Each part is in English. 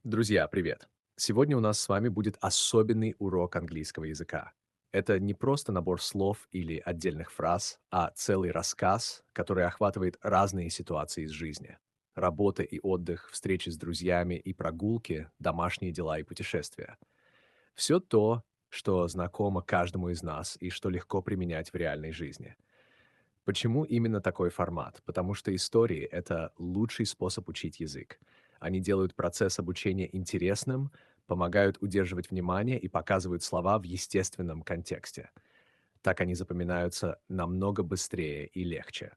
Друзья, привет! Сегодня у нас с вами будет особенный урок английского языка. Это не просто набор слов или отдельных фраз, а целый рассказ, который охватывает разные ситуации из жизни. Работа и отдых, встречи с друзьями и прогулки, домашние дела и путешествия. Все то, что знакомо каждому из нас и что легко применять в реальной жизни. Почему именно такой формат? Потому что истории — это лучший способ учить язык. Они делают процесс обучения интересным, помогают удерживать внимание и показывают слова в естественном контексте. Так они запоминаются намного быстрее и легче.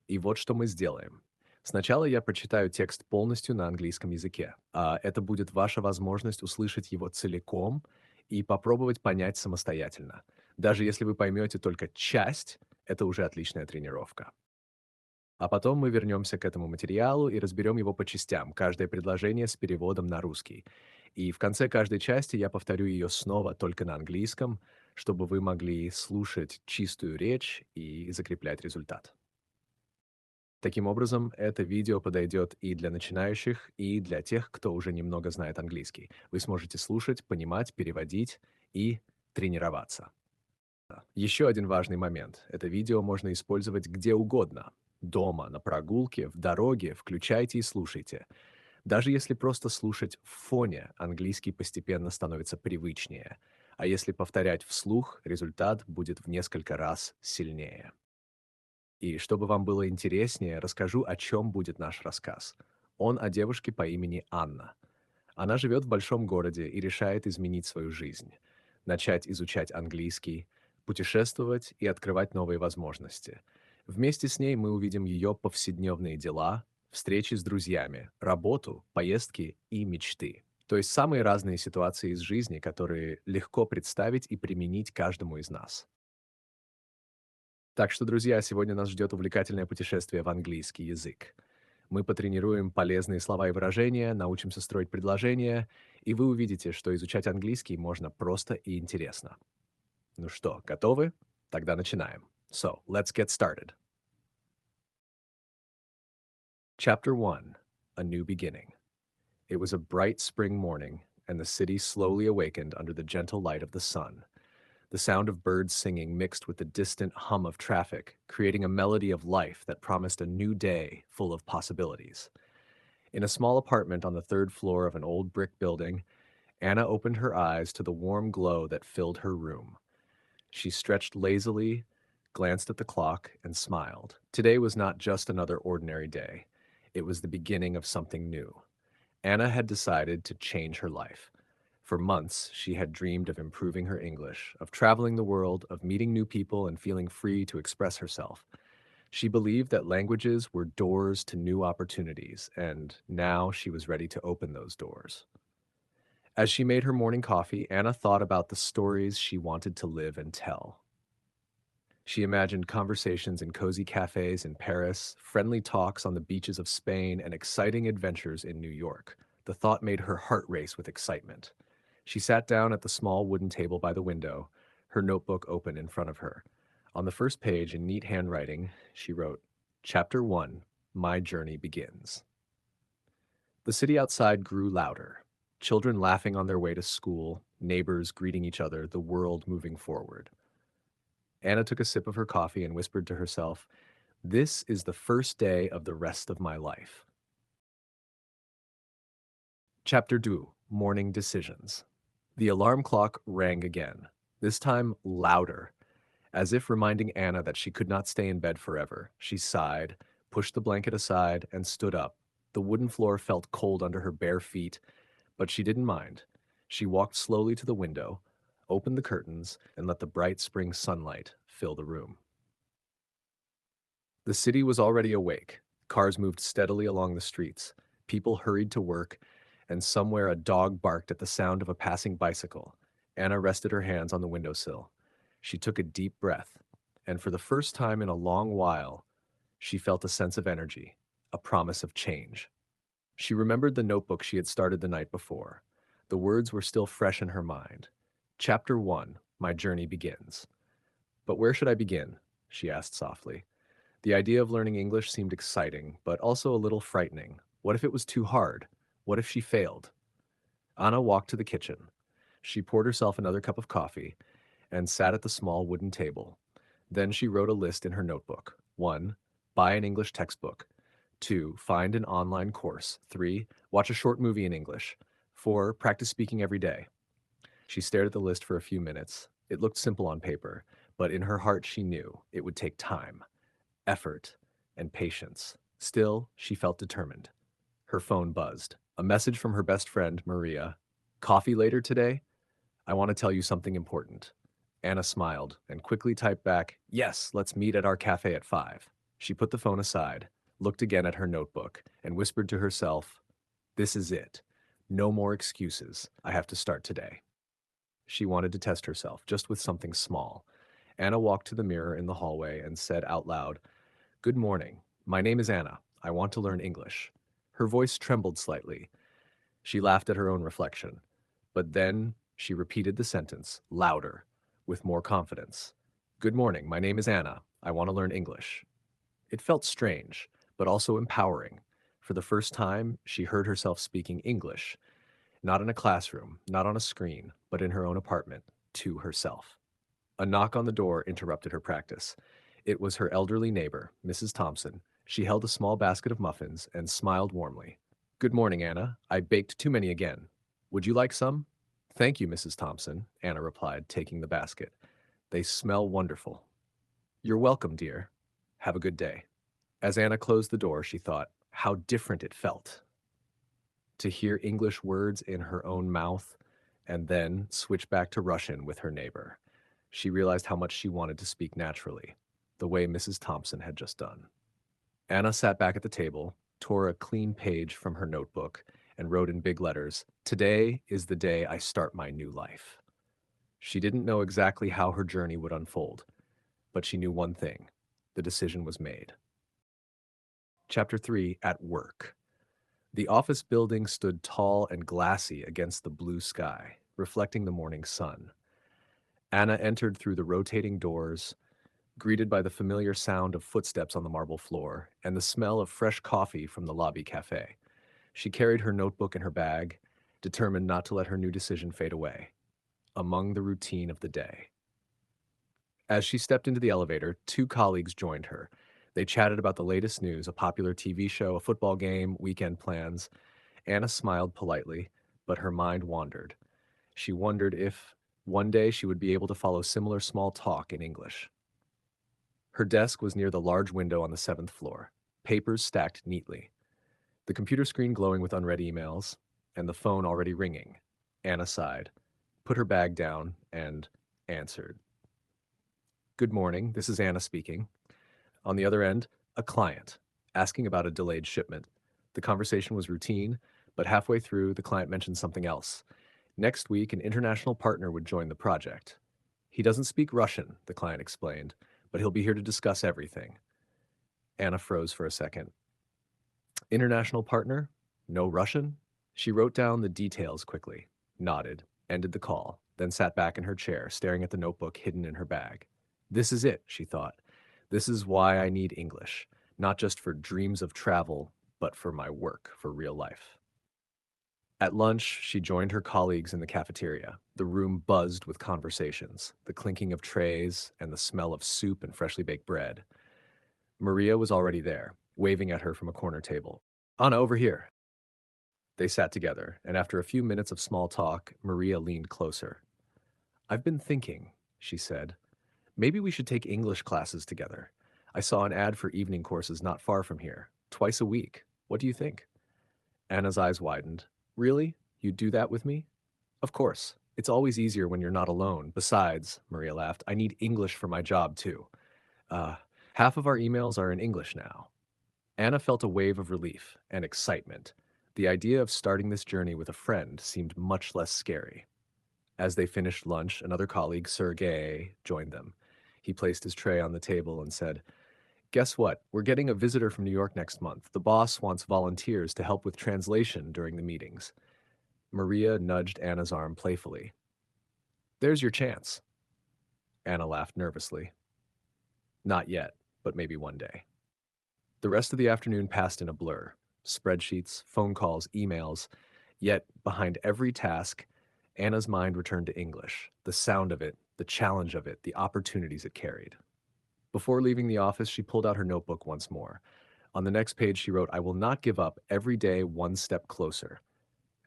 И вот что мы сделаем. Сначала я прочитаю текст полностью на английском языке. Это будет ваша возможность услышать его целиком и попробовать понять самостоятельно. Даже если вы поймете только часть, это уже отличная тренировка. А потом мы вернемся к этому материалу и разберем его по частям, каждое предложение с переводом на русский. И в конце каждой части я повторю ее снова только на английском, чтобы вы могли слушать чистую речь и закреплять результат. Таким образом, это видео подойдет и для начинающих, и для тех, кто уже немного знает английский. Вы сможете слушать, понимать, переводить и тренироваться. Еще один важный момент. Это видео можно использовать где угодно. Дома, на прогулке, в дороге, включайте и слушайте. Даже если просто слушать в фоне, английский постепенно становится привычнее. А если повторять вслух, результат будет в несколько раз сильнее. И чтобы вам было интереснее, расскажу, о чем будет наш рассказ. Он о девушке по имени Анна. Она живет в большом городе и решает изменить свою жизнь, начать изучать английский, путешествовать и открывать новые возможности. Вместе с ней мы увидим ее повседневные дела, встречи с друзьями, работу, поездки и мечты. То есть самые разные ситуации из жизни, которые легко представить и применить каждому из нас. Так что, друзья, сегодня нас ждет увлекательное путешествие в английский язык. Мы потренируем полезные слова и выражения, научимся строить предложения, и вы увидите, что изучать английский можно просто и интересно. Ну что, готовы? Тогда начинаем. So, let's get started. Chapter 1: A New Beginning. It was a bright spring morning, and the city slowly awakened under the gentle light of the sun. The sound of birds singing mixed with the distant hum of traffic, creating a melody of life that promised a new day full of possibilities. In a small apartment on the third floor of an old brick building, Anna opened her eyes to the warm glow that filled her room. She stretched lazily, glanced at the clock, and smiled. Today was not just another ordinary day. It was the beginning of something new. Anna had decided to change her life. For months, she had dreamed of improving her English, of traveling the world, of meeting new people and feeling free to express herself. She believed that languages were doors to new opportunities, and now she was ready to open those doors. As she made her morning coffee, Anna thought about the stories she wanted to live and tell. She imagined conversations in cozy cafes in Paris, friendly talks on the beaches of Spain, and exciting adventures in New York. The thought made her heart race with excitement. She sat down at the small wooden table by the window, her notebook open in front of her. On the first page, in neat handwriting, she wrote, Chapter 1: My Journey Begins. The city outside grew louder. Children laughing on their way to school, neighbors greeting each other, the world moving forward. Anna took a sip of her coffee and whispered to herself, This is the first day of the rest of my life. Chapter 2: Morning Decisions. The alarm clock rang again, this time louder, as if reminding Anna that she could not stay in bed forever. She sighed, pushed the blanket aside, and stood up. The wooden floor felt cold under her bare feet, but she didn't mind. She walked slowly to the window, opened the curtains, and let the bright spring sunlight fill the room. The city was already awake. Cars moved steadily along the streets. People hurried to work, and somewhere a dog barked at the sound of a passing bicycle. Anna rested her hands on the windowsill. She took a deep breath, and for the first time in a long while, she felt a sense of energy, a promise of change. She remembered the notebook she had started the night before. The words were still fresh in her mind. Chapter 1: My Journey Begins. But where should I begin? She asked softly. The idea of learning English seemed exciting, but also a little frightening. What if it was too hard? What if she failed? Anna walked to the kitchen. She poured herself another cup of coffee and sat at the small wooden table. Then she wrote a list in her notebook. 1. Buy an English textbook. 2. Find an online course. 3. Watch a short movie in English. 4. Practice speaking every day. She stared at the list for a few minutes. It looked simple on paper, but in her heart she knew it would take time, effort, and patience. Still, she felt determined. Her phone buzzed. A message from her best friend, Maria. Coffee later today? I want to tell you something important. Anna smiled and quickly typed back, Yes, let's meet at our cafe at 5. She put the phone aside, looked again at her notebook, and whispered to herself, This is it. No more excuses. I have to start today. She wanted to test herself, just with something small. Anna walked to the mirror in the hallway and said out loud, Good morning. My name is Anna. I want to learn English. Her voice trembled slightly. She laughed at her own reflection. But then she repeated the sentence, louder, with more confidence. Good morning. My name is Anna. I want to learn English. It felt strange, but also empowering. For the first time, she heard herself speaking English, not in a classroom, not on a screen, but in her own apartment, to herself. A knock on the door interrupted her practice. It was her elderly neighbor, Mrs. Thompson. She held a small basket of muffins and smiled warmly. Good morning, Anna. I baked too many again. Would you like some? Thank you, Mrs. Thompson, Anna replied, taking the basket. They smell wonderful. You're welcome, dear. Have a good day. As Anna closed the door, she thought, how different it felt to hear English words in her own mouth and then switch back to Russian with her neighbor. She realized how much she wanted to speak naturally, the way Mrs. Thompson had just done. Anna sat back at the table, tore a clean page from her notebook, and wrote in big letters, Today is the day I start my new life. She didn't know exactly how her journey would unfold, but she knew one thing. The decision was made. Chapter 3, At Work. The office building stood tall and glassy against the blue sky, reflecting the morning sun. Anna entered through the rotating doors, greeted by the familiar sound of footsteps on the marble floor and the smell of fresh coffee from the lobby cafe. She carried her notebook in her bag, determined not to let her new decision fade away, among the routine of the day. As she stepped into the elevator, two colleagues joined her. They chatted about the latest news, a popular TV show, a football game, weekend plans. Anna smiled politely, but her mind wandered. She wondered if one day she would be able to follow similar small talk in English. Her desk was near the large window on the 7th floor, papers stacked neatly, the computer screen glowing with unread emails, and the phone already ringing. Anna sighed, put her bag down, and answered. Good morning, this is Anna speaking. On the other end, a client, asking about a delayed shipment. The conversation was routine, but halfway through, the client mentioned something else. Next week, an international partner would join the project. He doesn't speak Russian, the client explained, but he'll be here to discuss everything. Anna froze for a second. International partner? No Russian? She wrote down the details quickly, nodded, ended the call, then sat back in her chair, staring at the notebook hidden in her bag. This is it, she thought. This is why I need English, not just for dreams of travel, but for my work, for real life. At lunch, she joined her colleagues in the cafeteria. The room buzzed with conversations, the clinking of trays, and the smell of soup and freshly baked bread. Maria was already there, waving at her from a corner table. Anna, over here. They sat together, and after a few minutes of small talk, Maria leaned closer. I've been thinking, she said. Maybe we should take English classes together. I saw an ad for evening courses not far from here, twice a week. What do you think? Anna's eyes widened. Really? You'd do that with me? Of course. It's always easier when you're not alone. Besides, Maria laughed, I need English for my job too. Uh, Half of our emails are in English now. Anna felt a wave of relief and excitement. The idea of starting this journey with a friend seemed much less scary. As they finished lunch, another colleague, Sergei, joined them. He placed his tray on the table and said, Guess what? We're getting a visitor from New York next month. The boss wants volunteers to help with translation during the meetings. Maria nudged Anna's arm playfully. There's your chance. Anna laughed nervously. Not yet, but maybe one day. The rest of the afternoon passed in a blur. Spreadsheets, phone calls, emails. Yet, behind every task, Anna's mind returned to English, the sound of it, the challenge of it, the opportunities it carried. Before leaving the office, she pulled out her notebook once more. On the next page, she wrote, "I will not give up, every day one step closer."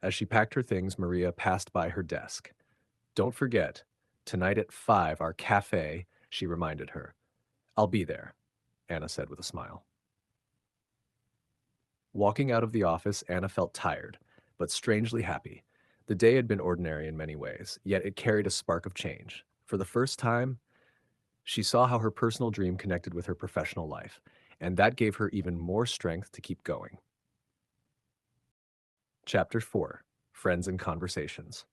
As she packed her things, Maria passed by her desk. "Don't forget, tonight at 5, our cafe," she reminded her. "I'll be there," Anna said with a smile. Walking out of the office, Anna felt tired, but strangely happy. The day had been ordinary in many ways, yet it carried a spark of change. For the first time, she saw how her personal dream connected with her professional life, and that gave her even more strength to keep going. Chapter 4: Friends and Conversations.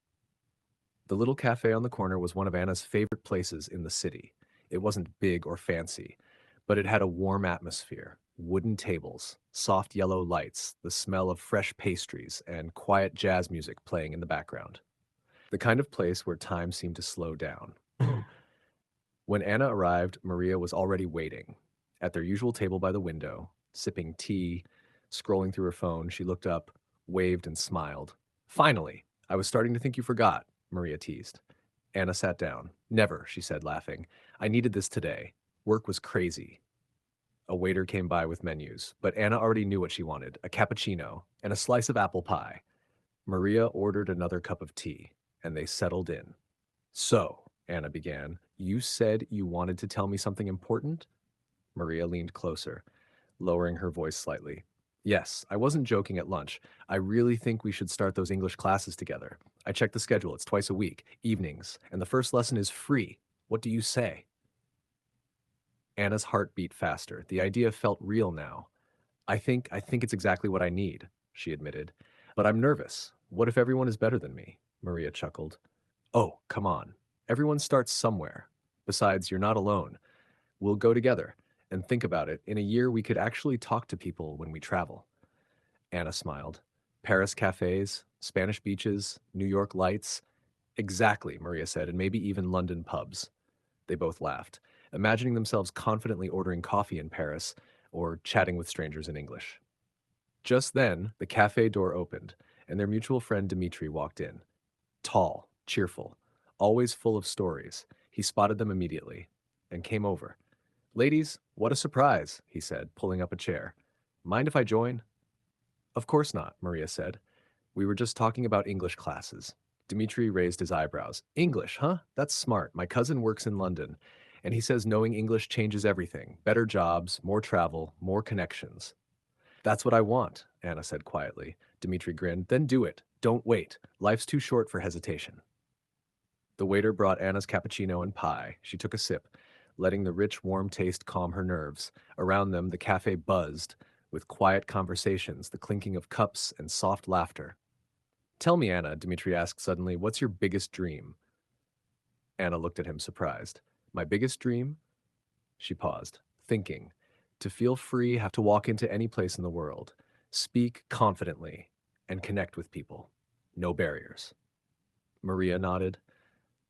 The little cafe on the corner was one of Anna's favorite places in the city. It wasn't big or fancy, but it had a warm atmosphere, wooden tables, soft yellow lights, the smell of fresh pastries, and quiet jazz music playing in the background. The kind of place where time seemed to slow down. When Anna arrived, Maria was already waiting. At their usual table by the window, sipping tea, scrolling through her phone, she looked up, waved, and smiled. "Finally! I was starting to think you forgot," Maria teased. Anna sat down. "Never," she said, laughing. "I needed this today. Work was crazy." A waiter came by with menus, but Anna already knew what she wanted: a cappuccino and a slice of apple pie. Maria ordered another cup of tea, and they settled in. "So," Anna began, "you said you wanted to tell me something important?" Maria leaned closer, lowering her voice slightly. "Yes, I wasn't joking at lunch. I really think we should start those English classes together. I checked the schedule. It's twice a week, evenings, and the first lesson is free. What do you say?" Anna's heart beat faster. The idea felt real now. I think it's exactly what I need," she admitted. "But I'm nervous. What if everyone is better than me?" Maria chuckled. "Oh, come on. Everyone starts somewhere. Besides, you're not alone. We'll go together. And think about it. In a year, we could actually talk to people when we travel." Anna smiled. "Paris cafes, Spanish beaches, New York lights." "Exactly," Maria said, "and maybe even London pubs." They both laughed, imagining themselves confidently ordering coffee in Paris or chatting with strangers in English. Just then, the cafe door opened, and their mutual friend Dmitri walked in. Tall, cheerful, always full of stories. He spotted them immediately and came over. "Ladies, what a surprise," he said, pulling up a chair. "Mind if I join?" "Of course not," Maria said. "We were just talking about English classes." Dmitri raised his eyebrows. "English, huh? That's smart. My cousin works in London, and he says knowing English changes everything. Better jobs, more travel, more connections." "That's what I want," Anna said quietly. Dmitri grinned. "Then do it. Don't wait. Life's too short for hesitation." The waiter brought Anna's cappuccino and pie. She took a sip, letting the rich, warm taste calm her nerves. Around them, the cafe buzzed with quiet conversations, the clinking of cups, and soft laughter. "Tell me, Anna," Dmitri asked suddenly, "what's your biggest dream?" Anna looked at him surprised. "My biggest dream?" She paused, thinking. "To feel free, have to walk into any place in the world, speak confidently, and connect with people. No barriers." Maria nodded.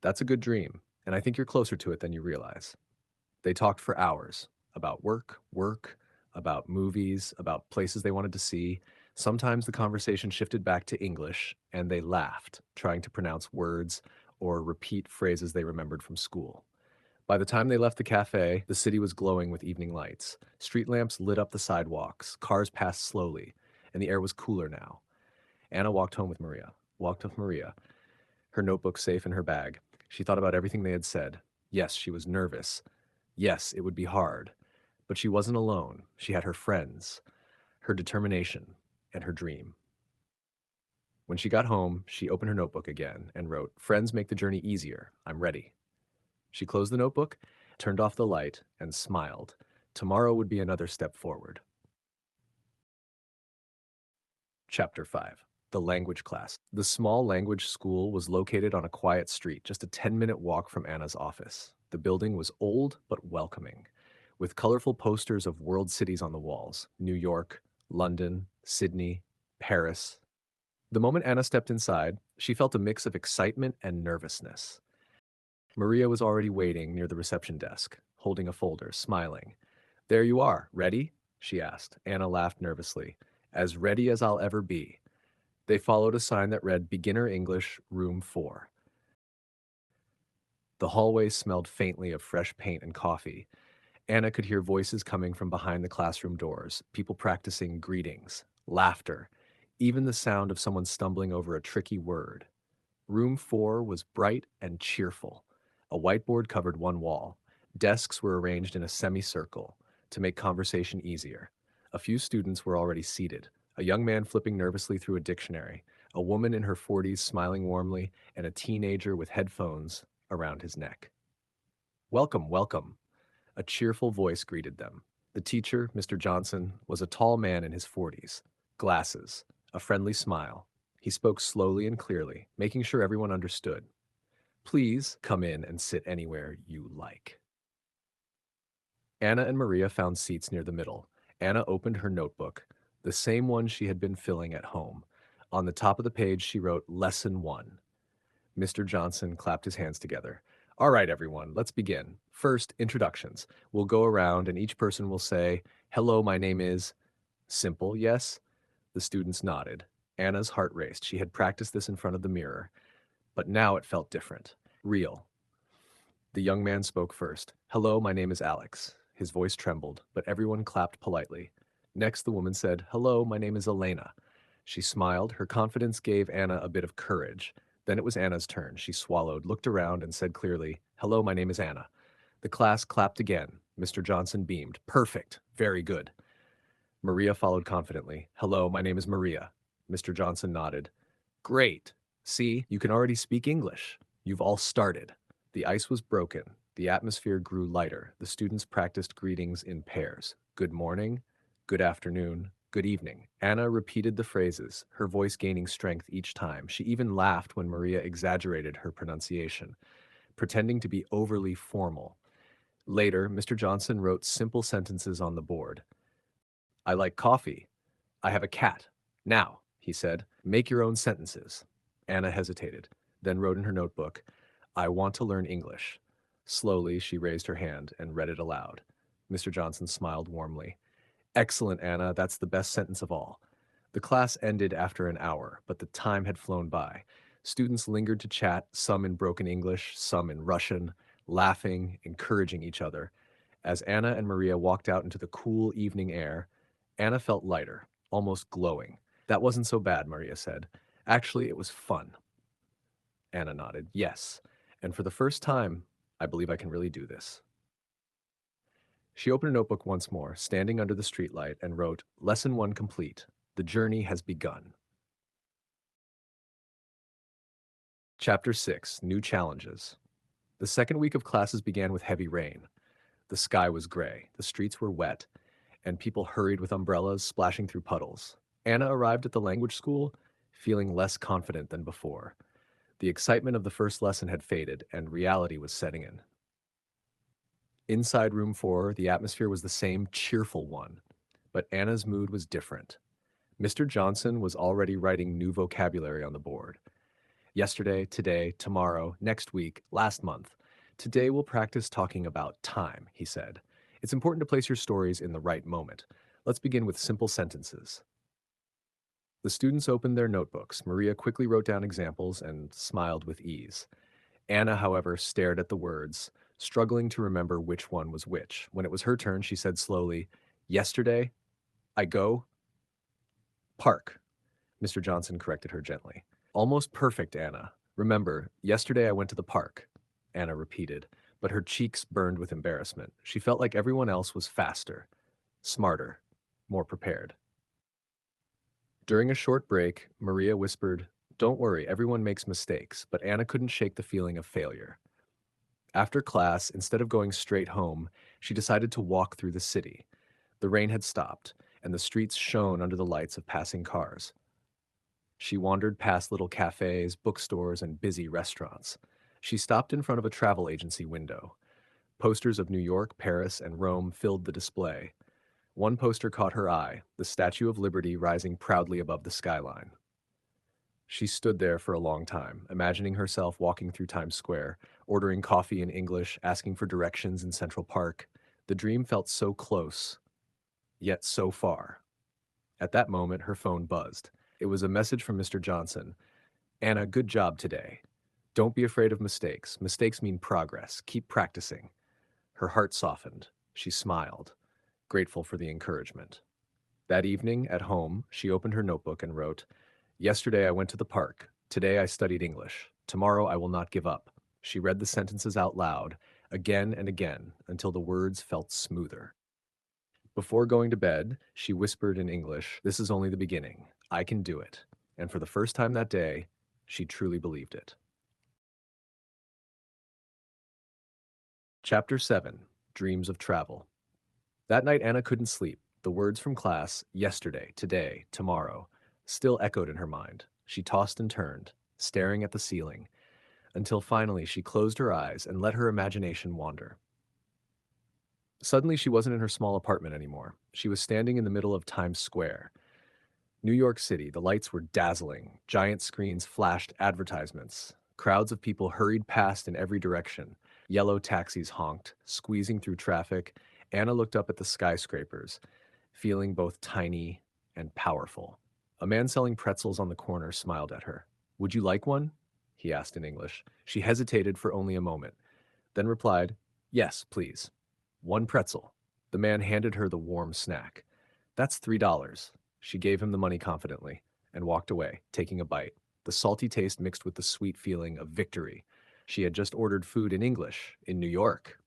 "That's a good dream, and I think you're closer to it than you realize." They talked for hours about work, about movies, about places they wanted to see. Sometimes the conversation shifted back to English, and they laughed, trying to pronounce words or repeat phrases they remembered from school. By the time they left the cafe, the city was glowing with evening lights. Street lamps lit up the sidewalks, cars passed slowly, and the air was cooler now. Anna walked with Maria, her notebook safe in her bag. She thought about everything they had said. Yes, she was nervous. Yes, it would be hard. But she wasn't alone. She had her friends, her determination, and her dream. When she got home, she opened her notebook again and wrote, "Friends make the journey easier. I'm ready." She closed the notebook, turned off the light, and smiled. Tomorrow would be another step forward. Chapter 5: The Language Class. The small language school was located on a quiet street, just a 10-minute walk from Anna's office. The building was old but welcoming, with colorful posters of world cities on the walls: New York, London, Sydney, Paris. The moment Anna stepped inside, she felt a mix of excitement and nervousness. Maria was already waiting near the reception desk, holding a folder, smiling. "There you are. Ready?" she asked. Anna laughed nervously. "As ready as I'll ever be." They followed a sign that read Beginner English, Room 4. The hallway smelled faintly of fresh paint and coffee. Anna could hear voices coming from behind the classroom doors, people practicing greetings, laughter, even the sound of someone stumbling over a tricky word. Room 4 was bright and cheerful. A whiteboard covered one wall. Desks were arranged in a semicircle to make conversation easier. A few students were already seated. A young man flipping nervously through a dictionary, a woman in her 40s smiling warmly, and a teenager with headphones around his neck. Welcome, welcome. A cheerful voice greeted them. The teacher, Mr. Johnson, was a tall man in his 40s, glasses, a friendly smile. He spoke slowly and clearly, making sure everyone understood. Please come in and sit anywhere you like. Anna and Maria found seats near the middle. Anna opened her notebook, the same one she had been filling at home. On the top of the page, she wrote Lesson 1. Mr. Johnson clapped his hands together. All right, everyone, let's begin. First, introductions. We'll go around and each person will say, Hello, my name is. Simple, yes? The students nodded. Anna's heart raced. She had practiced this in front of the mirror, but now it felt different. Real. The young man spoke first. Hello, my name is Alex. His voice trembled, but everyone clapped politely. Next, the woman said, Hello, my name is Elena. She smiled. Her confidence gave Anna a bit of courage. Then it was Anna's turn. She swallowed, looked around, and said clearly, Hello, my name is Anna. The class clapped again. Mr. Johnson beamed. Perfect. Very good. Maria followed confidently. Hello, my name is Maria. Mr. Johnson nodded. Great. See, you can already speak English. You've all started. The ice was broken. The atmosphere grew lighter. The students practiced greetings in pairs. Good morning, good afternoon, good evening. Anna repeated the phrases, her voice gaining strength each time. She even laughed when Maria exaggerated her pronunciation, pretending to be overly formal. Later, Mr. Johnson wrote simple sentences on the board. I like coffee. I have a cat. Now, he said, make your own sentences. Anna hesitated, then wrote in her notebook, I want to learn English. Slowly, she raised her hand and read it aloud. Mr. Johnson smiled warmly. Excellent, Anna. That's the best sentence of all. The class ended after an hour, but the time had flown by. Students lingered to chat, some in broken English, some in Russian, laughing, encouraging each other. As Anna and Maria walked out into the cool evening air, Anna felt lighter, almost glowing. That wasn't so bad, Maria said. Actually, it was fun. Anna nodded. Yes. And for the first time, I believe I can really do this. She opened her notebook once more, standing under the streetlight, and wrote, Lesson 1 complete. The journey has begun. Chapter 6, New Challenges. The second week of classes began with heavy rain. The sky was gray, the streets were wet, and people hurried with umbrellas, splashing through puddles. Anna arrived at the language school, feeling less confident than before. The excitement of the first lesson had faded, and reality was setting in. Inside room 4, the atmosphere was the same cheerful one, but Anna's mood was different. Mr. Johnson was already writing new vocabulary on the board. Yesterday, today, tomorrow, next week, last month. Today we'll practice talking about time, he said. It's important to place your stories in the right moment. Let's begin with simple sentences. The students opened their notebooks. Maria quickly wrote down examples and smiled with ease. Anna, however, stared at the words, struggling to remember which one was which. When it was her turn, she said slowly, Yesterday, I go, park. Mr. Johnson corrected her gently. Almost perfect, Anna. Remember, yesterday I went to the park, Anna repeated, but her cheeks burned with embarrassment. She felt like everyone else was faster, smarter, more prepared. During a short break, Maria whispered, Don't worry, everyone makes mistakes, but Anna couldn't shake the feeling of failure. After class, instead of going straight home, she decided to walk through the city. The rain had stopped, and the streets shone under the lights of passing cars. She wandered past little cafes, bookstores, and busy restaurants. She stopped in front of a travel agency window. Posters of New York, Paris, and Rome filled the display. One poster caught her eye, the Statue of Liberty rising proudly above the skyline. She stood there for a long time, imagining herself walking through Times Square, ordering coffee in English, asking for directions in Central Park. The dream felt so close, yet so far. At that moment, her phone buzzed. It was a message from Mr. Johnson. Anna, good job today. Don't be afraid of mistakes. Mistakes mean progress. Keep practicing. Her heart softened. She smiled, grateful for the encouragement. That evening, at home, she opened her notebook and wrote, Yesterday I went to the park. Today I studied English. Tomorrow I will not give up. She read the sentences out loud, again and again, until the words felt smoother. Before going to bed, she whispered in English, This is only the beginning. I can do it. And for the first time that day, she truly believed it. Chapter 7, Dreams of Travel. That night Anna couldn't sleep. The words from class, yesterday, today, tomorrow, still echoed in her mind. She tossed and turned, staring at the ceiling, until finally she closed her eyes and let her imagination wander. Suddenly she wasn't in her small apartment anymore. She was standing in the middle of Times Square. New York City, the lights were dazzling. Giant screens flashed advertisements. Crowds of people hurried past in every direction. Yellow taxis honked, squeezing through traffic. Anna looked up at the skyscrapers, feeling both tiny and powerful. A man selling pretzels on the corner smiled at her. Would you like one? He asked in English. She hesitated for only a moment, then replied, Yes, please. One pretzel. The man handed her the warm snack. That's $3. She gave him the money confidently and walked away, taking a bite. The salty taste mixed with the sweet feeling of victory. She had just ordered food in English, in New York.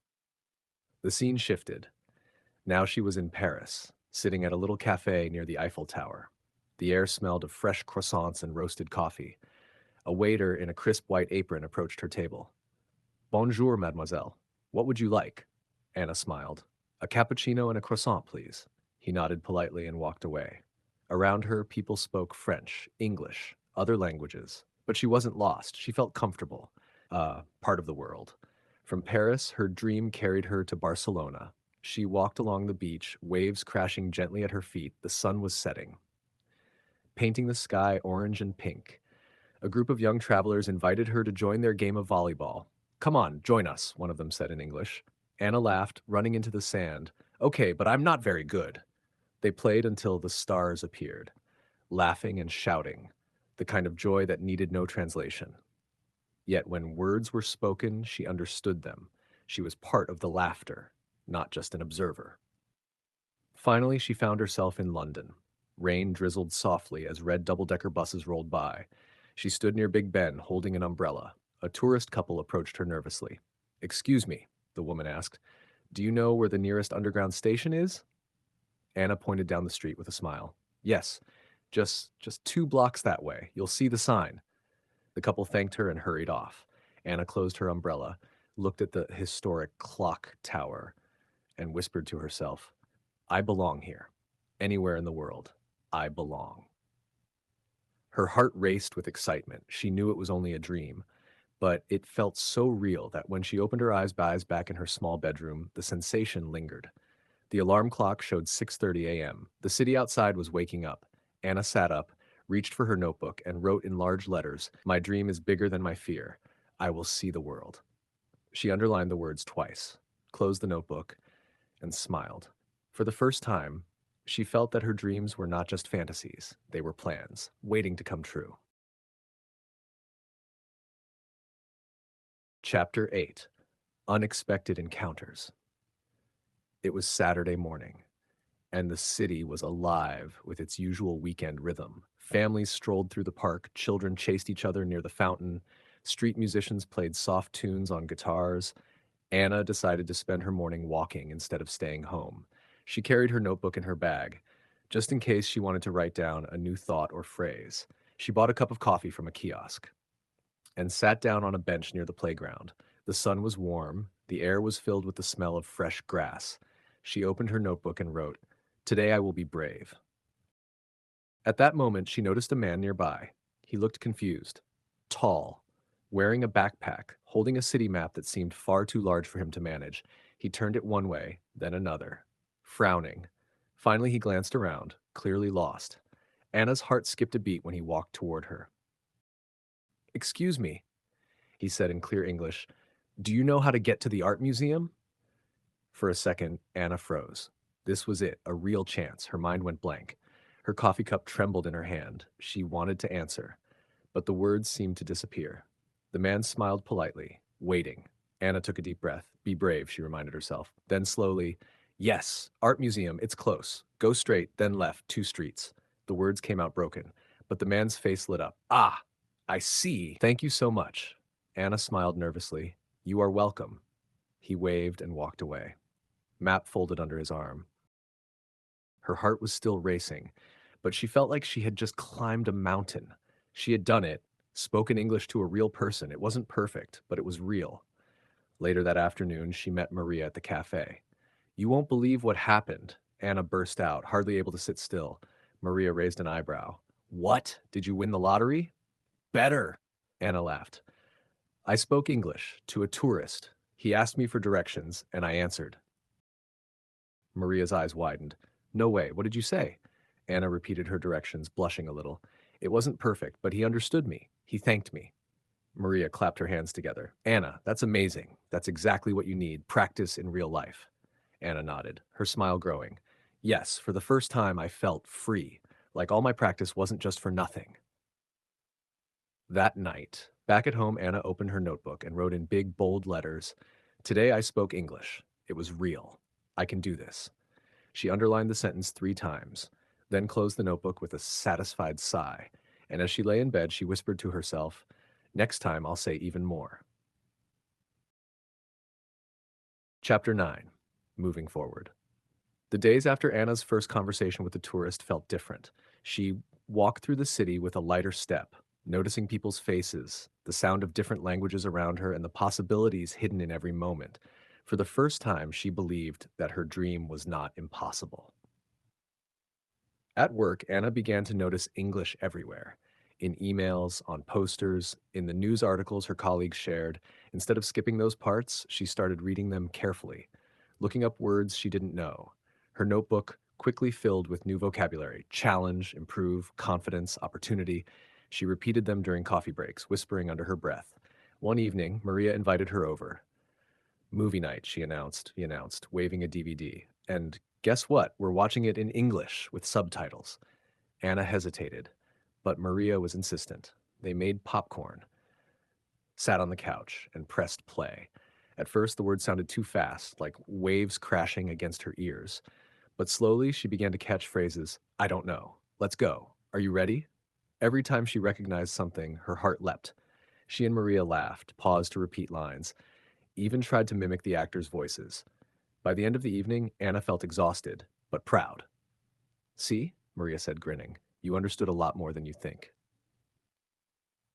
The scene shifted. Now she was in Paris, sitting at a little cafe near the Eiffel Tower. The air smelled of fresh croissants and roasted coffee. A waiter in a crisp white apron approached her table. Bonjour, mademoiselle. What would you like? Anna smiled. A cappuccino and a croissant, please. He nodded politely and walked away. Around her, people spoke French, English, other languages. But she wasn't lost. She felt comfortable. Part of the world. From Paris, her dream carried her to Barcelona. She walked along the beach, waves crashing gently at her feet. The sun was setting, painting the sky orange and pink. A group of young travelers invited her to join their game of volleyball. Come on, join us, one of them said in English. Anna laughed, running into the sand. Okay, but I'm not very good. They played until the stars appeared, laughing and shouting, the kind of joy that needed no translation. Yet when words were spoken, she understood them. She was part of the laughter, not just an observer. Finally, she found herself in London. Rain drizzled softly as red double-decker buses rolled by. She stood near Big Ben, holding an umbrella. A tourist couple approached her nervously. Excuse me, the woman asked. Do you know where the nearest underground station is? Anna pointed down the street with a smile. Yes, just 2 blocks that way. You'll see the sign. The couple thanked her and hurried off. Anna closed her umbrella, looked at the historic clock tower, and whispered to herself, I belong here. Anywhere in the world, I belong. Her heart raced with excitement. She knew it was only a dream, but it felt so real that when she opened her eyes back in her small bedroom, the sensation lingered. The alarm clock showed 6:30 a.m. The city outside was waking up. Anna sat up, reached for her notebook, and wrote in large letters, My dream is bigger than my fear. I will see the world. She underlined the words twice, closed the notebook, and smiled. For the first time, she felt that her dreams were not just fantasies, they were plans, waiting to come true. Chapter 8, Unexpected Encounters. It was Saturday morning, and the city was alive with its usual weekend rhythm. Families strolled through the park, children chased each other near the fountain, street musicians played soft tunes on guitars. Anna decided to spend her morning walking instead of staying home. She carried her notebook in her bag, just in case she wanted to write down a new thought or phrase. She bought a cup of coffee from a kiosk and sat down on a bench near the playground. The sun was warm, the air was filled with the smell of fresh grass. She opened her notebook and wrote, Today I will be brave. At that moment, she noticed a man nearby. He looked confused, tall, wearing a backpack, holding a city map that seemed far too large for him to manage. He turned it one way, then another, frowning. Finally, he glanced around, clearly lost. Anna's heart skipped a beat when he walked toward her. Excuse me, he said in clear English. Do you know how to get to the art museum? For a second, Anna froze. This was it, a real chance. Her mind went blank. Her coffee cup trembled in her hand. She wanted to answer, but the words seemed to disappear. The man smiled politely, waiting. Anna took a deep breath. Be brave, she reminded herself. Then slowly, yes, art museum, it's close. Go straight, then left, 2 streets. The words came out broken, but the man's face lit up. Ah, I see. Thank you so much. Anna smiled nervously. You are welcome. He waved and walked away. Map folded under his arm. Her heart was still racing, but she felt like she had just climbed a mountain. She had done it, spoken English to a real person. It wasn't perfect, but it was real. Later that afternoon, she met Maria at the cafe. You won't believe what happened, Anna burst out, hardly able to sit still. Maria raised an eyebrow. What? Did you win the lottery? Better, Anna laughed. I spoke English to a tourist. He asked me for directions, and I answered. Maria's eyes widened. No way, what did you say? Anna repeated her directions, blushing a little. It wasn't perfect, but he understood me. He thanked me. Maria clapped her hands together. Anna, that's amazing. That's exactly what you need. Practice in real life. Anna nodded, her smile growing. Yes, for the first time I felt free, like all my practice wasn't just for nothing. That night, back at home, Anna opened her notebook and wrote in big, bold letters, Today I spoke English. It was real. I can do this. She underlined the sentence 3 times, then closed the notebook with a satisfied sigh, and as she lay in bed, she whispered to herself, Next time I'll say even more. Chapter 9. Moving Forward. The days after Anna's first conversation with the tourist felt different. She walked through the city with a lighter step, noticing people's faces, the sound of different languages around her, and the possibilities hidden in every moment. For the first time, she believed that her dream was not impossible. At work, Anna began to notice English everywhere. In emails, on posters, in the news articles her colleagues shared. Instead of skipping those parts, she started reading them carefully, looking up words she didn't know. Her notebook quickly filled with new vocabulary: challenge, improve, confidence, opportunity. She repeated them during coffee breaks, whispering under her breath. One evening, Maria invited her over. Movie night, he announced, waving a DVD. And guess what? We're watching it in English with subtitles. Anna hesitated, but Maria was insistent. They made popcorn, sat on the couch, and pressed play. At first, the words sounded too fast, like waves crashing against her ears. But slowly, she began to catch phrases. I don't know. Let's go. Are you ready? Every time she recognized something, her heart leapt. She and Maria laughed, paused to repeat lines, even tried to mimic the actors' voices. By the end of the evening, Anna felt exhausted, but proud. See, Maria said, grinning, you understood a lot more than you think.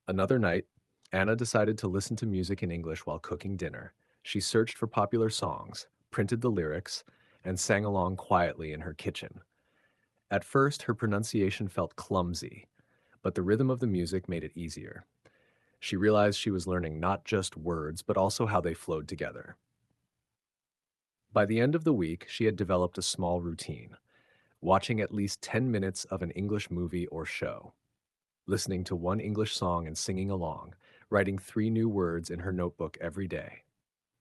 Another night, Anna decided to listen to music in English while cooking dinner. She searched for popular songs, printed the lyrics, and sang along quietly in her kitchen. At first, her pronunciation felt clumsy, but the rhythm of the music made it easier. She realized she was learning not just words, but also how they flowed together. By the end of the week, she had developed a small routine, watching at least 10 minutes of an English movie or show, listening to one English song and singing along, writing 3 new words in her notebook every day.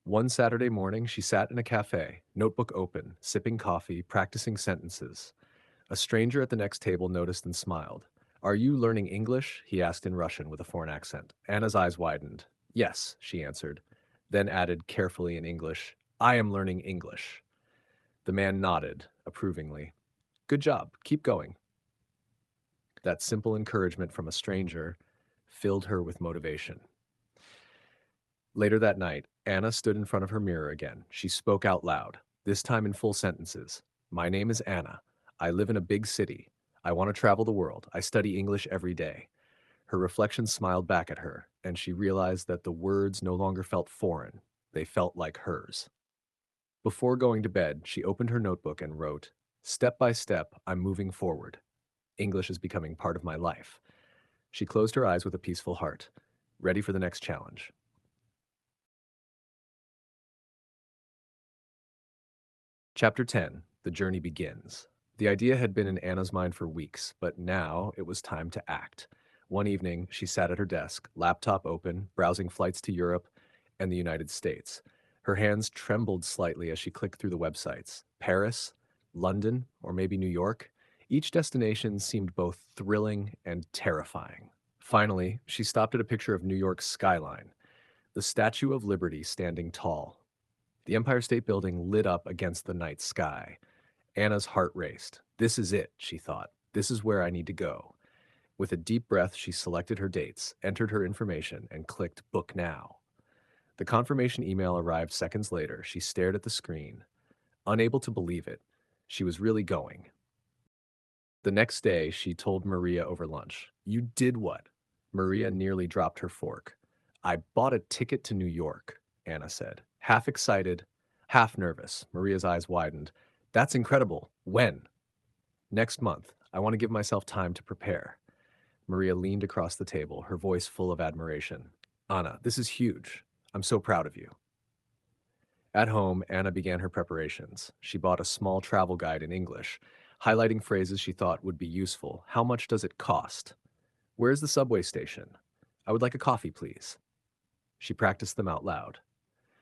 One Saturday morning, she sat in a cafe, notebook open, sipping coffee, practicing sentences. A stranger at the next table noticed and smiled. Are you learning English? He asked in Russian with a foreign accent. Anna's eyes widened. Yes, she answered, then added carefully in English, I am learning English. The man nodded approvingly. Good job, keep going. That simple encouragement from a stranger filled her with motivation. Later that night, Anna stood in front of her mirror again. She spoke out loud, this time in full sentences. My name is Anna. I live in a big city. I want to travel the world. I study English every day. Her reflection smiled back at her, and she realized that the words no longer felt foreign. They felt like hers. Before going to bed, she opened her notebook and wrote, Step by step, I'm moving forward. English is becoming part of my life. She closed her eyes with a peaceful heart, ready for the next challenge. Chapter 10. The Journey Begins. The idea had been in Anna's mind for weeks, but now it was time to act. One evening, she sat at her desk, laptop open, browsing flights to Europe and the United States. Her hands trembled slightly as she clicked through the websites. Paris, London, or maybe New York? Each destination seemed both thrilling and terrifying. Finally, she stopped at a picture of New York's skyline, the Statue of Liberty standing tall. The Empire State Building lit up against the night sky. Anna's heart raced. This is it, she thought. This is where I need to go. With a deep breath, she selected her dates, entered her information, and clicked Book Now. The confirmation email arrived seconds later. She stared at the screen, unable to believe it. She was really going. The next day, she told Maria over lunch, "You did what?" Maria nearly dropped her fork. "I bought a ticket to New York," Anna said, half excited, half nervous. Maria's eyes widened. "That's incredible. When?" "Next month. I want to give myself time to prepare." Maria leaned across the table, her voice full of admiration. "Anna, this is huge. I'm so proud of you." At home, Anna began her preparations. She bought a small travel guide in English, highlighting phrases she thought would be useful. How much does it cost? Where's the subway station? I would like a coffee, please. She practiced them out loud,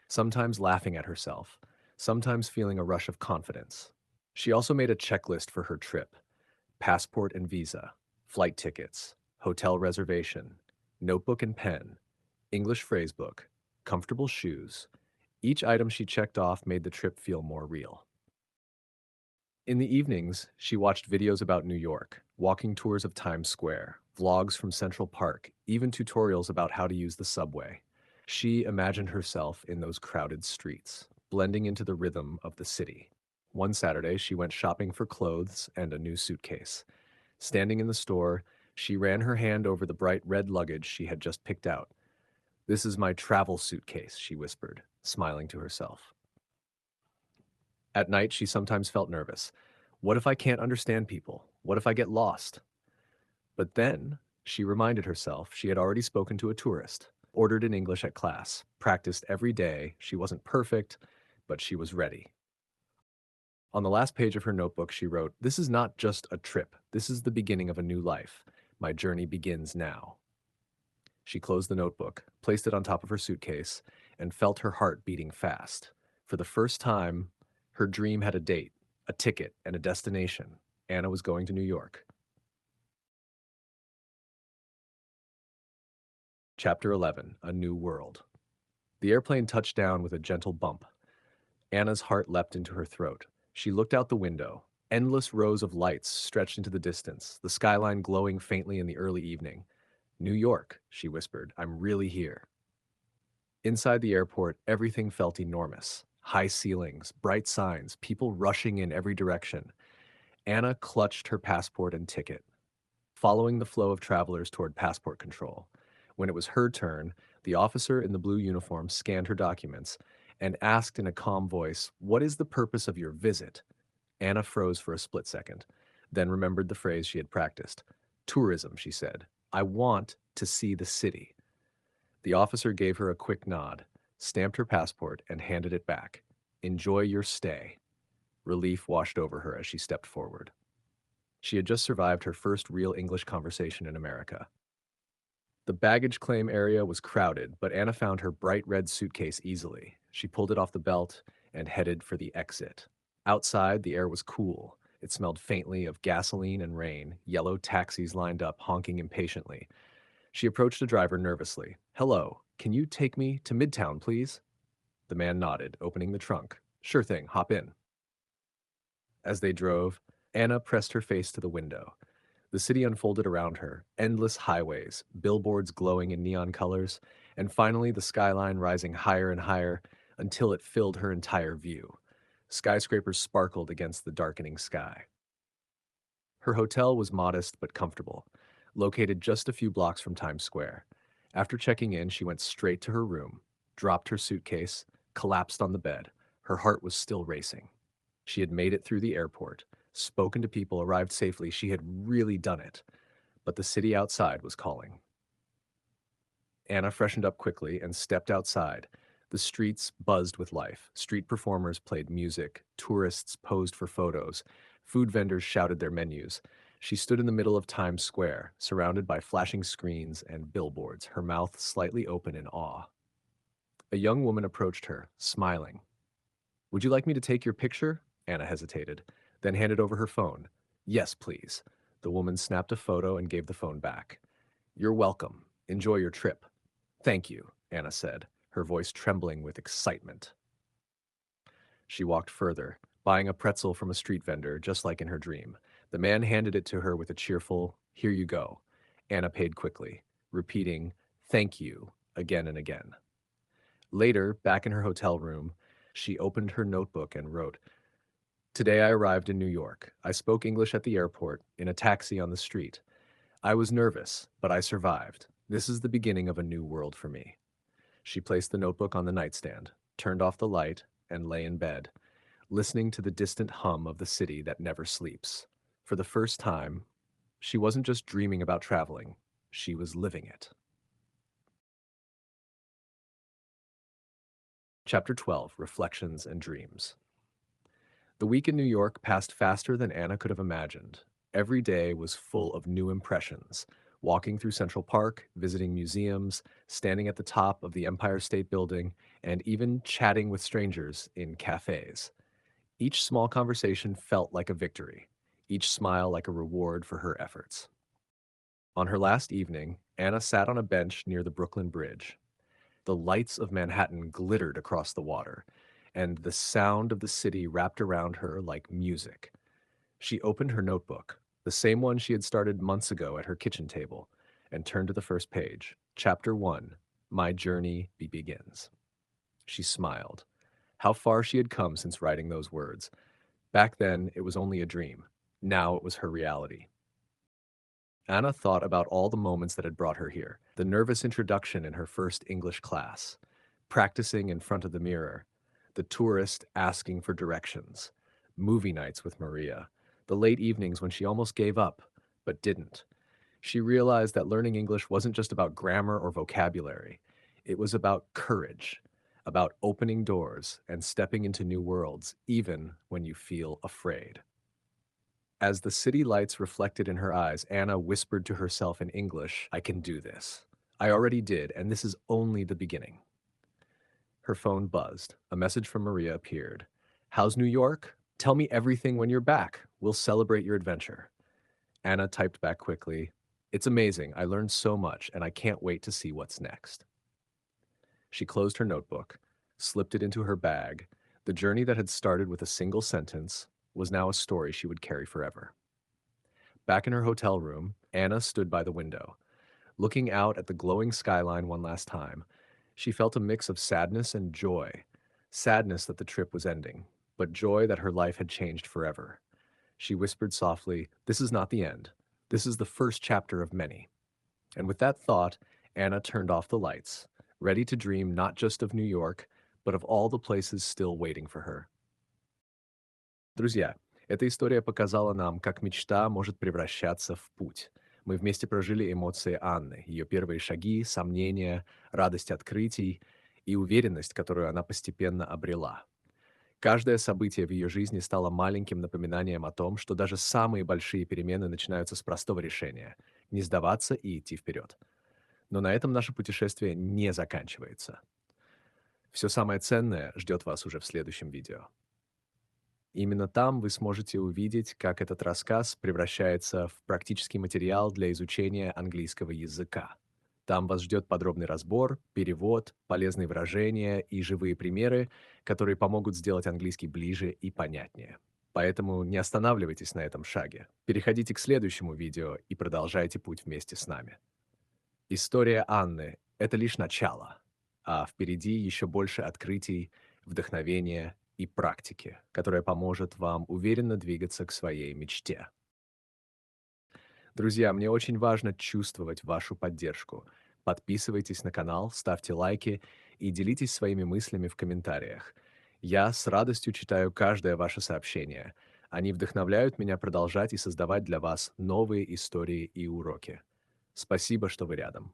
sometimes laughing at herself, sometimes feeling a rush of confidence. She also made a checklist for her trip: passport and visa, flight tickets, hotel reservation, notebook and pen, English phrasebook, comfortable shoes. Each item she checked off made the trip feel more real. In the evenings, she watched videos about New York, walking tours of Times Square, vlogs from Central Park, even tutorials about how to use the subway. She imagined herself in those crowded streets, blending into the rhythm of the city. One Saturday, she went shopping for clothes and a new suitcase. Standing in the store, she ran her hand over the bright red luggage she had just picked out. "This is my travel suitcase," she whispered, smiling to herself. At night, she sometimes felt nervous. What if I can't understand people? What if I get lost? But then she reminded herself she had already spoken to a tourist, ordered in English at class, practiced every day. She wasn't perfect, but she was ready. On the last page of her notebook, she wrote, "This is not just a trip. This is the beginning of a new life. My journey begins now." She closed the notebook, placed it on top of her suitcase, and felt her heart beating fast. For the first time, her dream had a date, a ticket, and a destination. Anna was going to New York. Chapter 11: A New World. The airplane touched down with a gentle bump. Anna's heart leapt into her throat. She looked out the window. Endless rows of lights stretched into the distance, the skyline glowing faintly in the early evening. "New York," she whispered. "I'm really here." Inside the airport, everything felt enormous. High ceilings, bright signs, people rushing in every direction. Anna clutched her passport and ticket, following the flow of travelers toward passport control. When it was her turn, the officer in the blue uniform scanned her documents and asked in a calm voice, "What is the purpose of your visit?" Anna froze for a split second, then remembered the phrase she had practiced. "Tourism," she said. "I want to see the city." The officer gave her a quick nod, stamped her passport, and handed it back. "Enjoy your stay." Relief washed over her as she stepped forward. She had just survived her first real English conversation in America. The baggage claim area was crowded, but Anna found her bright red suitcase easily. She pulled it off the belt and headed for the exit. Outside, the air was cool. It smelled faintly of gasoline and rain. Yellow taxis lined up, honking impatiently. She approached the driver nervously. "Hello, can you take me to Midtown, please?" The man nodded, opening the trunk. "Sure thing, hop in." As they drove, Anna pressed her face to the window. The city unfolded around her, endless highways, billboards glowing in neon colors, and finally the skyline rising higher and higher until it filled her entire view. Skyscrapers sparkled against the darkening sky. Her hotel was modest but comfortable, located just a few blocks from Times Square. After checking in, she went straight to her room, dropped her suitcase, collapsed on the bed. Her heart was still racing. She had made it through the airport, spoken to people, arrived safely. She had really done it. But the city outside was calling. Anna freshened up quickly and stepped outside. The streets buzzed with life. Street performers played music. Tourists posed for photos. Food vendors shouted their menus. She stood in the middle of Times Square, surrounded by flashing screens and billboards, her mouth slightly open in awe. A young woman approached her, smiling. "Would you like me to take your picture?" Anna hesitated, then handed over her phone. Yes, please. The woman snapped a photo and gave the phone back. You're welcome. Enjoy your trip. Thank you, Anna said, her voice trembling with excitement. She walked further, buying a pretzel from a street vendor, just like in her dream. The man handed it to her with a cheerful, "Here you go." Anna paid quickly, repeating, "Thank you," again and again. Later, back in her hotel room, she opened her notebook and wrote, Today I arrived in New York. I spoke English at the airport, in a taxi on the street. I was nervous, but I survived. This is the beginning of a new world for me. She placed the notebook on the nightstand, turned off the light, and lay in bed, listening to the distant hum of the city that never sleeps. For the first time, she wasn't just dreaming about traveling, she was living it. Chapter 12, Reflections and Dreams. The week in New York passed faster than Anna could have imagined. Every day was full of new impressions. Walking through Central Park, visiting museums, standing at the top of the Empire State Building, and even chatting with strangers in cafes. Each small conversation felt like a victory, each smile like a reward for her efforts. On her last evening, Anna sat on a bench near the Brooklyn Bridge. The lights of Manhattan glittered across the water, and the sound of the city wrapped around her like music. She opened her notebook, the same one she had started months ago at her kitchen table, and turned to the first page. Chapter 1, My Journey Begins. She smiled. How far she had come since writing those words. Back then, it was only a dream. Now it was her reality. Anna thought about all the moments that had brought her here. The nervous introduction in her first English class, practicing in front of the mirror, the tourist asking for directions, movie nights with Maria, the late evenings when she almost gave up, but didn't. She realized that learning English wasn't just about grammar or vocabulary. It was about courage, about opening doors and stepping into new worlds, even when you feel afraid. As the city lights reflected in her eyes, Anna whispered to herself in English, I can do this. I already did, and this is only the beginning. Her phone buzzed. A message from Maria appeared. How's New York? Tell me everything when you're back. We'll celebrate your adventure. Anna typed back quickly. It's amazing. I learned so much, and I can't wait to see what's next. She closed her notebook, slipped it into her bag. The journey that had started with a single sentence was now a story she would carry forever. Back in her hotel room, Anna stood by the window. Looking out at the glowing skyline one last time, she felt a mix of sadness and joy. Sadness that the trip was ending, but joy that her life had changed forever. She whispered softly, This is not the end. This is the first chapter of many. And with that thought, Anna turned off the lights, ready to dream not just of New York, but of all the places still waiting for her. Друзья, эта история показала нам, как мечта может превращаться в путь. Мы вместе прожили эмоции Анны, ее первые шаги, сомнения, радость открытий и уверенность, которую она постепенно обрела. Каждое событие в ее жизни стало маленьким напоминанием о том, что даже самые большие перемены начинаются с простого решения — не сдаваться и идти вперед. Но на этом наше путешествие не заканчивается. Все самое ценное ждет вас уже в следующем видео. Именно там вы сможете увидеть, как этот рассказ превращается в практический материал для изучения английского языка. Там вас ждет подробный разбор, перевод, полезные выражения и живые примеры, которые помогут сделать английский ближе и понятнее. Поэтому не останавливайтесь на этом шаге. Переходите к следующему видео и продолжайте путь вместе с нами. История Анны — это лишь начало, а впереди еще больше открытий, вдохновения и практики, которая поможет вам уверенно двигаться к своей мечте. Друзья, мне очень важно чувствовать вашу поддержку. Подписывайтесь на канал, ставьте лайки и делитесь своими мыслями в комментариях. Я с радостью читаю каждое ваше сообщение. Они вдохновляют меня продолжать и создавать для вас новые истории и уроки. Спасибо, что вы рядом.